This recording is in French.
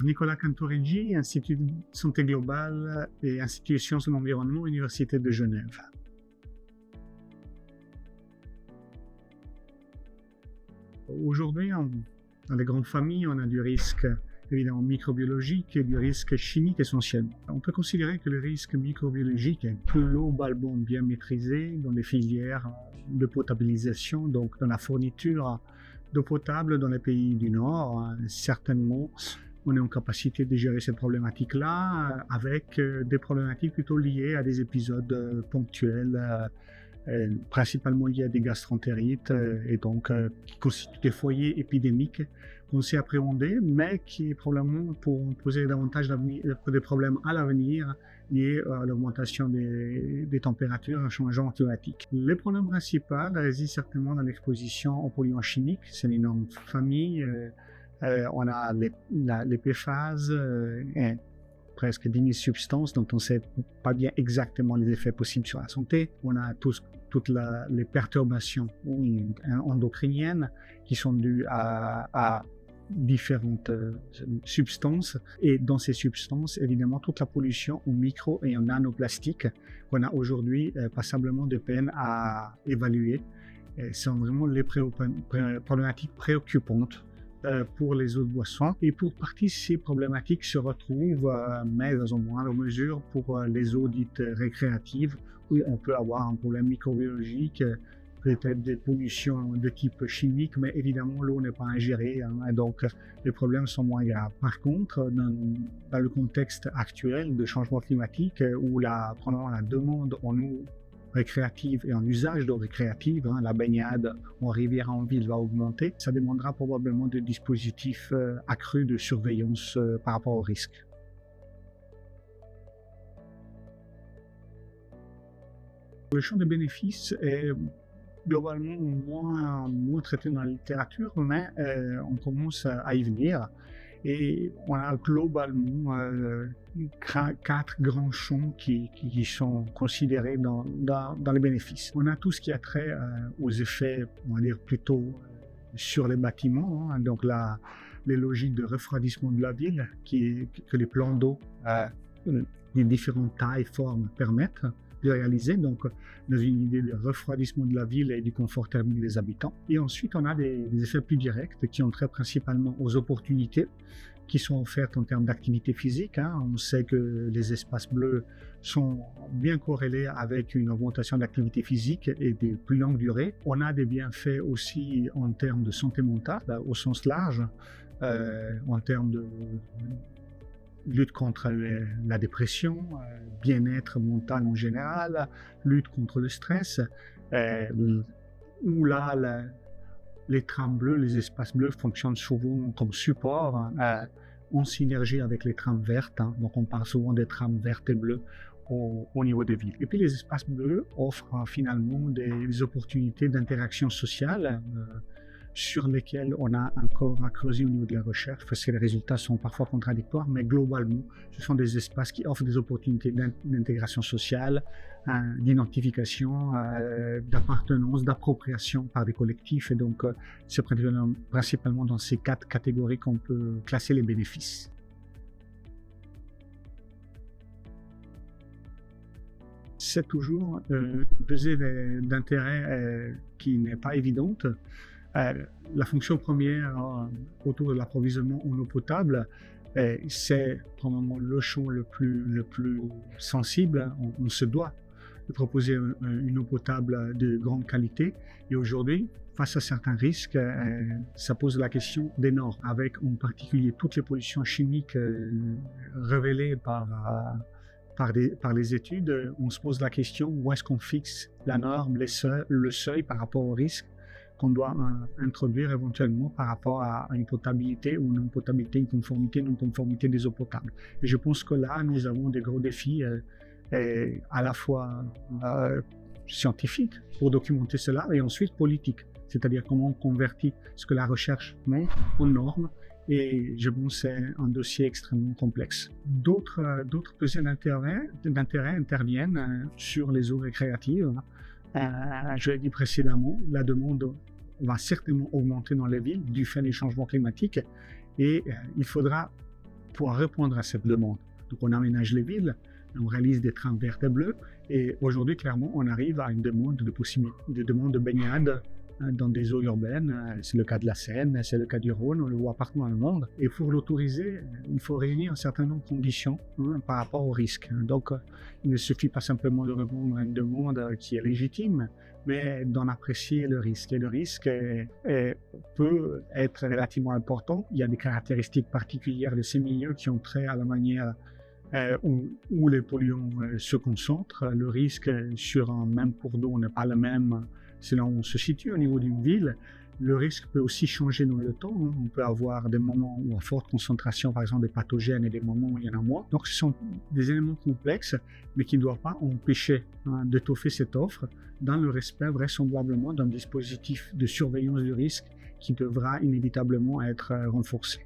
Nicolas Cantoreggi, Institut de santé globale et Institut de sciences de l'environnement, Université de Genève. Aujourd'hui, dans les grandes familles, on a du risque évidemment microbiologique et du risque chimique essentiellement. On peut considérer que le risque microbiologique est globalement bien maîtrisé dans les filières de potabilisation, donc dans la fourniture d'eau potable dans les pays du Nord. Certainement, on est en capacité de gérer cette problématique-là avec des problématiques plutôt liées à des épisodes ponctuels, principalement liés à des gastroentérites et donc qui constituent des foyers épidémiques qu'on sait appréhender, mais qui probablement pourront poser davantage des problèmes à l'avenir liés à l'augmentation des températures, un changement climatique. Les problèmes principaux résident certainement dans l'exposition aux polluants chimiques. C'est une énorme famille. On a les PFAS, presque 10 000 substances dont on ne sait pas bien exactement les effets possibles sur la santé. On a toutes les perturbations endocriniennes qui sont dues à différentes substances, et dans ces substances, évidemment, toute la pollution en micro et en nanoplastique qu'on a aujourd'hui passablement de peine à évaluer. Et sont vraiment les problématiques préoccupantes pour les eaux de boisson. Et pour partie, ces problématiques se retrouvent, mais dans une moindre mesure, pour les eaux dites récréatives, où on peut avoir un problème microbiologique, peut-être des pollutions de type chimique, mais évidemment, l'eau n'est pas ingérée, donc les problèmes sont moins graves. Par contre, dans le contexte actuel de changement climatique, où la demande en eau récréative et en usage d'eau récréative, la baignade en rivière en ville va augmenter, ça demandera probablement des dispositifs accrus de surveillance par rapport au risque. Le champ des bénéfices est globalement moins traité dans la littérature, mais on commence à y venir. Et on a globalement 4 grands champs qui sont considérés dans les bénéfices. On a tout ce qui a trait aux effets, on va dire plutôt sur les bâtiments, donc les logiques de refroidissement de la ville que les plans d'eau des différentes tailles, formes permettent de réaliser, donc dans une idée de refroidissement de la ville et du confort thermique des habitants. Et ensuite, on a des effets plus directs qui ont trait principalement aux opportunités qui sont offertes en termes d'activité physique. On sait que les espaces bleus sont bien corrélés avec une augmentation d'activité physique et de plus longue durée. On a des bienfaits aussi en termes de santé mentale au sens large, en termes de lutte contre la dépression, bien-être mental en général, lutte contre le stress, où là, les trames bleues, les espaces bleus fonctionnent souvent comme support en synergie avec les trames vertes. Donc on parle souvent des trames vertes et bleues au niveau des villes. Et puis les espaces bleus offrent finalement des opportunités d'interaction sociale sur lesquels on a encore à creuser au niveau de la recherche, parce que les résultats sont parfois contradictoires, mais globalement, ce sont des espaces qui offrent des opportunités d'intégration sociale, d'identification, d'appartenance, d'appropriation par des collectifs, et donc c'est principalement dans ces 4 catégories qu'on peut classer les bénéfices. C'est toujours une pesée d'intérêt qui n'est pas évidente. La fonction première autour de l'approvisionnement en eau potable, c'est probablement le champ le plus sensible. On se doit de proposer une eau potable de grande qualité. Et aujourd'hui, face à certains risques, ça pose la question des normes, avec en particulier toutes les pollutions chimiques révélées par les études. On se pose la question où est-ce qu'on fixe la norme, le seuil par rapport au risque qu'on doit introduire éventuellement par rapport à une potabilité ou non-potabilité, une conformité, non-conformité des eaux potables. Et je pense que là, nous avons des gros défis à la fois scientifiques pour documenter cela et ensuite politiques, c'est-à-dire comment on convertit ce que la recherche met en normes. Et je pense que c'est un dossier extrêmement complexe. D'autres pesées d'intérêt interviennent sur les eaux récréatives. Je l'ai dit précédemment, la demande va certainement augmenter dans les villes du fait des changements climatiques et il faudra pouvoir répondre à cette demande. Donc on aménage les villes, on réalise des trains verts et bleus, et aujourd'hui, clairement, on arrive à une demande de baignade dans des eaux urbaines. C'est le cas de la Seine, c'est le cas du Rhône, on le voit partout dans le monde. Et pour l'autoriser, il faut réunir un certain nombre de conditions par rapport au risque. Donc, il ne suffit pas simplement de répondre à une demande qui est légitime, mais d'en apprécier le risque. Et le risque peut être relativement important. Il y a des caractéristiques particulières de ces milieux qui ont trait à la manière où les polluants se concentrent. Le risque sur un même cours d'eau n'est pas le même selon où on se situe au niveau d'une ville. Le risque peut aussi changer dans le temps. On peut avoir des moments où à forte concentration, par exemple des pathogènes, et des moments où il y en a moins. Donc ce sont des éléments complexes, mais qui ne doivent pas empêcher d'étoffer cette offre dans le respect vraisemblablement d'un dispositif de surveillance du risque qui devra inévitablement être renforcé.